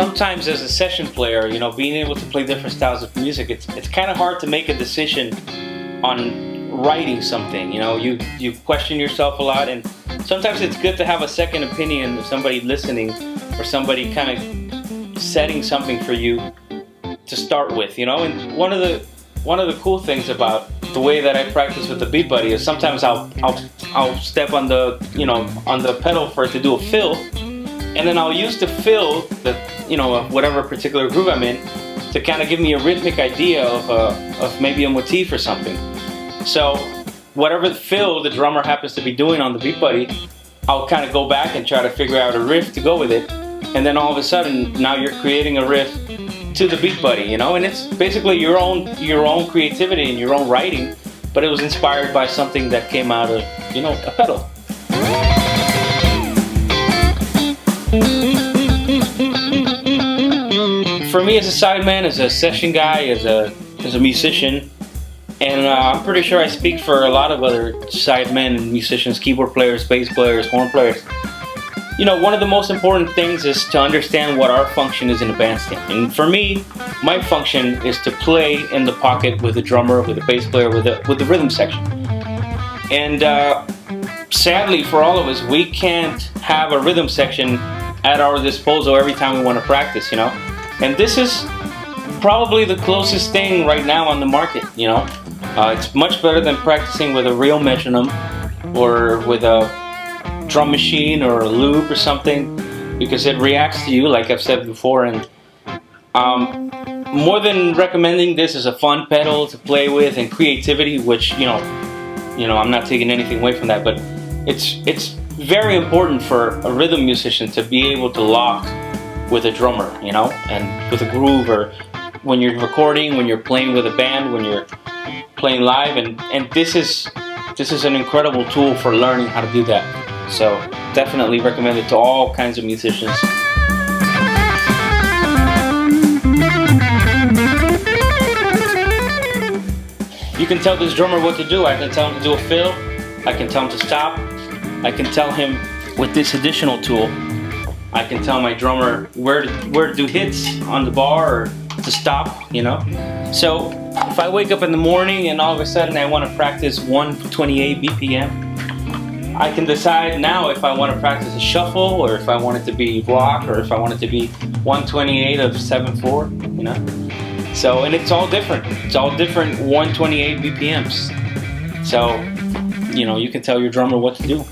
sometimes as a session player, you know, being able to play different styles of music, it's kind of hard to make a decision on writing something. You know, you question yourself a lot, and sometimes it's good to have a second opinion of somebody listening or somebody kind of setting something for you to start with, you know. And one of the cool things about the way that I practice with the BeatBuddy is sometimes I'll step on the, you know, on the pedal for it to do a fill, and then I'll use the fill, the, you know, whatever particular groove I'm in, to kind of give me a rhythmic idea of maybe a motif or something. So whatever the fill the drummer happens to be doing on the BeatBuddy, I'll kind of go back and try to figure out a riff to go with it, and then all of a sudden now you're creating a riff to the BeatBuddy, you know. And it's basically your own creativity and your own writing, but it was inspired by something that came out of, you know, a pedal. For me as a sideman, as a session guy, as a musician, and I'm pretty sure I speak for a lot of other sidemen and musicians, keyboard players, bass players, horn players. You know, one of the most important things is to understand what our function is in a bandstand. And for me, my function is to play in the pocket with the drummer, with the bass player, with the rhythm section. And sadly for all of us, we can't have a rhythm section at our disposal every time we want to practice, you know. And this is probably the closest thing right now on the market, you know. It's much better than practicing with a real metronome or with a drum machine or a loop or something, because it reacts to you, like I've said before. And more than recommending this as a fun pedal to play with and creativity, which, you know, I'm not taking anything away from that, but it's very important for a rhythm musician to be able to lock with a drummer, you know, and with a groove, or when you're recording, when you're playing with a band, when you're playing live, and this is an incredible tool for learning how to do that. So definitely recommend it to all kinds of musicians. You can tell this drummer what to do. I can tell him to do a fill, I can tell him to stop, I can tell him with this additional tool, I can tell my drummer where to do hits on the bar or to stop, you know. So if I wake up in the morning and all of a sudden I want to practice 128 BPM, I can decide now if I want to practice a shuffle, or if I want it to be rock, or if I want it to be 128 of 7/4, you know. So, and it's all different. It's all different 128 BPMs. So, you know, you can tell your drummer what to do.